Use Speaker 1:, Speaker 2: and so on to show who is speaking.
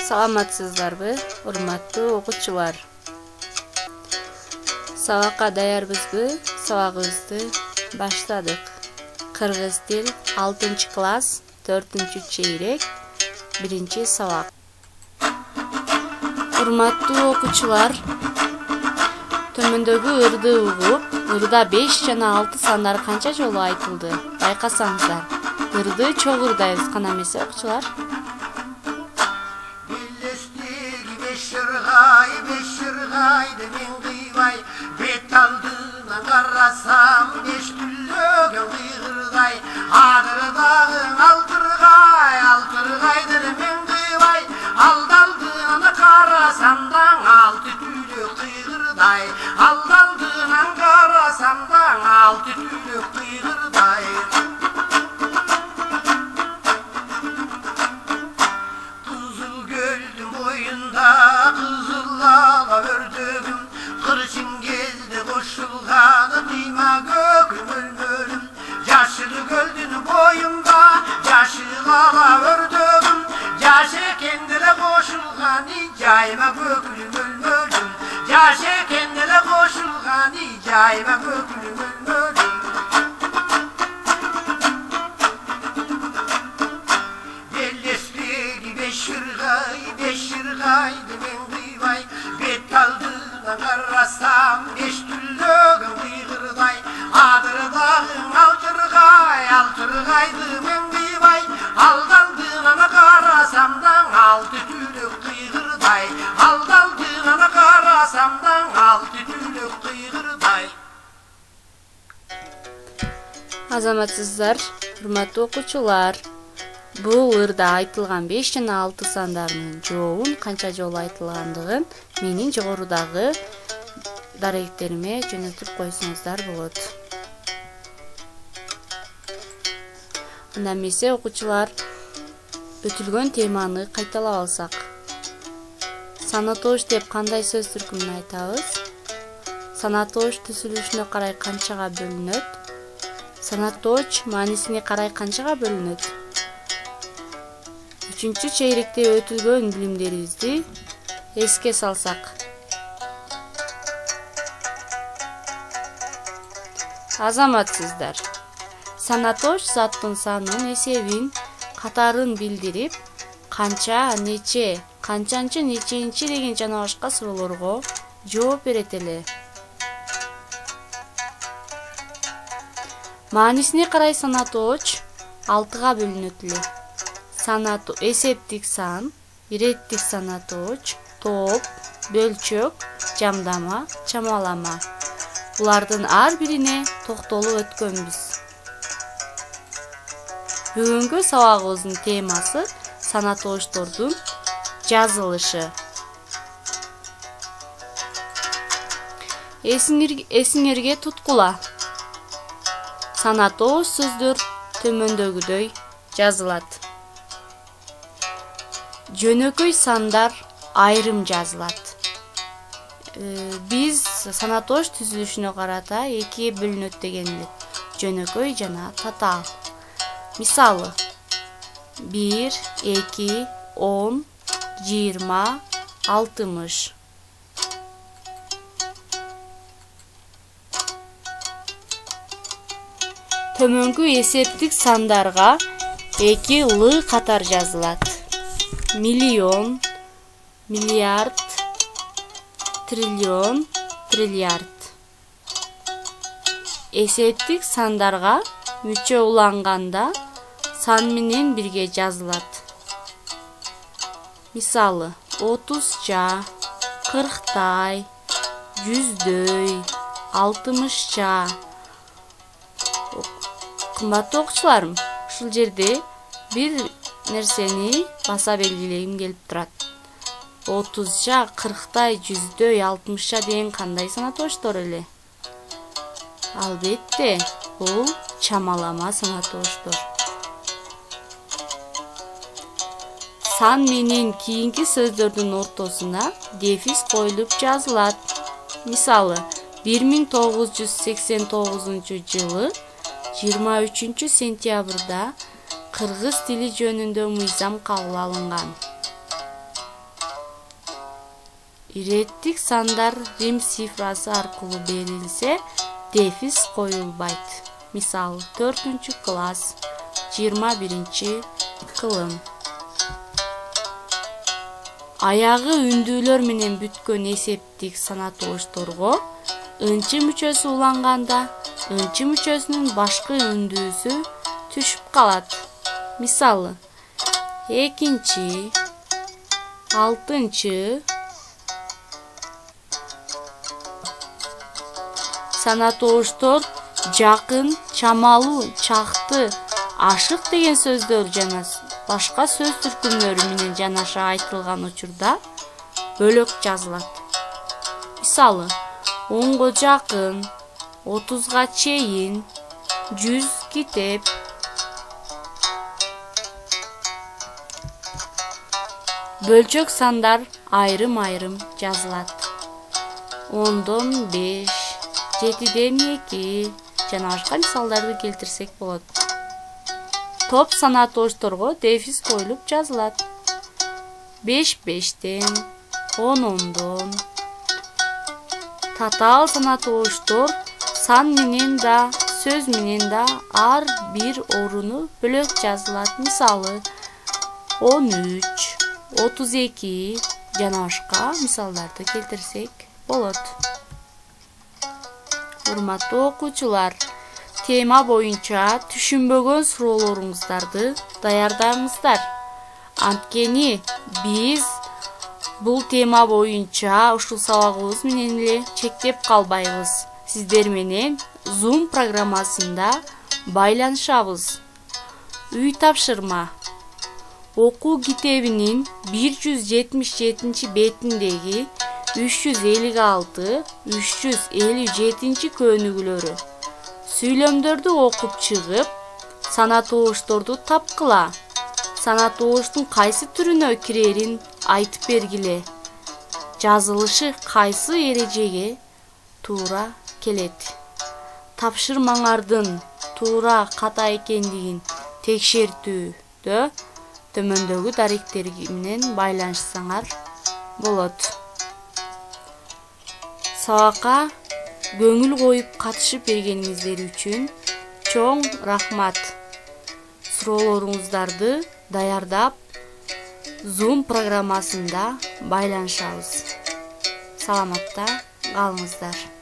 Speaker 1: Саламатсыздарбы, урматтуу окуучулар? Сабакка даярбызбы? Сабагыбызды баштадык. Кыргыз тил 6-класс 4-чейрек 1-сабак. Урматтуу окуучулар, төмөндөгү ырды угуп, ырда 5 жана 6 сандары канча жолу айтылды? Байкасаңыздар. Ырды чоң ырдайбыз кана эмес окуучулар?
Speaker 2: Bet aldığına karasam beş güllögen kıyırday Adırdağın altırgaydır men kıyvay Aldaldığına karasamdan altı tüylü kıyırday Aldaldığına karasamdan altı tüylü kıyırday Kızıl göldün boyunda kızıllala ördüğüm Kırçın gezdi koşulganı kıyma göküm ölmölüm Yaşlı göldün boyumda yaşlılara ördüm Yaşı kendine koşulgan hikayeme göküm ölmölüm Yaşı kendine koşulgan hikayeme göküm ölmölüm Bellesleri beşirgaydı men kıyvay Bet kaldı Karasam beş güllögen kıyırday Adırdağın altırgaydı men kıyvay Aldaldığına karasamdan altı tüylü kıyırday Aldaldığına karasamdan altı tüylü kıyırday
Speaker 1: Азаматсыздар, урматтуу окуучулар, бул ырда айтылган 5 жана 6 сандарынын жообун канча жолу айтылгандыгын менин жогорудагы даректериме жөнөтүп койсоңуздар болот. Анда эмесе окуучулар, өтүлгөн теманы кайталап алсак. Санатош деп кандай сөз түркүмүн айтабыз? Санатош түзүлүшүнө карай канчага бөлүнөт? Санаточ маанисине карай канчага бөлүнөт? 3-чейректе өтүлгөн билимдерибизди эске салсак. Азаматсыздар, санатош заттын санын, эсебин, катарын билдирип, канча, нече, канчанчы, неченчи деген жана башка суроолорго жооп берет эле. Маанисине карай санаточ 6-га бөлүнөт эле. Эсептик сан, иреттик санаточ, топ, бөлчөк, жамдама, чамалама. Булардын ар бирине токтолуп өткөнбүз. Бүгүнкү сабагыбыздын темасы санатоштордун жазылышы. Эсиңерге туткула. Санатош сөздөр төмөндөгүдөй жазылат. Жөнөкөй сандар айрым жазылат. Биз санатош түзүлүшүнө карата 2 бөлүнөт деген элек. Жөнөкөй жана татаал. Мисалы 1, 2, 10, 20, 60. Төмөнкү эсептик сандарга 2 л катар жазылат. Миллион, миллиард, триллион, триллиард. Эсептик сандарга мүчө уланганда сан менен бирге жазылат. Мисалы 30ча, 40тай, 100дөй, 60ча. Кымбаттуу окуучуларым, ушул жерде бир нерсени баса белгилегим келип турат. 30ча, 40тай, 100дөй, 60ча деген кандай санатоштор эле? Албетте, бул чамалама санатоштор. Сан менен кийинки сөздөрдүн ортосуна дефис коюлуп жазылат. Мисалы, 1989-жылы 23-сентябрда кыргыз тили жөнүндө мыйзам кабыл алынган. Иреттик сандар Рим цифрасы аркылуу берилсе, дефис коюлбайт. Мисалы 4-класс, 21-кылым. Аягы үндүүлөр менен бүткөн эсептик санатылышторго ынчы мүчөсү уланганда ынчы мүчөсүнүн башкы үндүүсү түшүп калат. Мисалы 2, 6 санатылыштор жакын, чамалуу, чакты, ашык деген сөздөр жана башка сөз түркүмдөрү менен жанаша айтылган учурда бөлөк жазылат. Мисалы 10-го жакын, 30-га чейин, 100 китеп. Бөлчөк сандар айрым-айрым жазылат. 10-дон 5, 7-ден 2 жана башка мисалдарды келтирсек болот. Топ санатылышторго дефис коюлуп жазылат. 5 5-ден, 10 10-дон. Татаал санатылыштор сан менен да, сөз менен да ар бир оруну бөлөк жазылат. Мисалы 13, 32 жана башка мисалдарды келтирсек болот. Урматтуу окуучулар, тема боюнча түшүнбөгөн суроолоруңуздарды даярдаңыздар. Анткени биз бул тема боюнча ушул сабагыбыз менен эле чектеп калбайбыз. Сиздер менен Zoom программасында байланышабыз. Үй тапшырма. Окуу китебинин 177 бетиндеги 356-357 көнүгүүлөрү. Сүйлөмдөрдү окуп чыгып, санатылышторду тапкыла. Санатылыштын кайсы түрүнө кирерин айтып бергиле. Жазылышы кайсы эрежеге туура келет. Тапшырмаңардын туура ката экендигин текшертүүдө төмөндөгү даректер менен байланышсаңар болот. Сабакка көңүл коюп катышып бергениңиздер үчүн чоң рахмат. Суроолоруңуздарды даярдап Zoom программасында байланышабыз. Саламатта калыңыздар.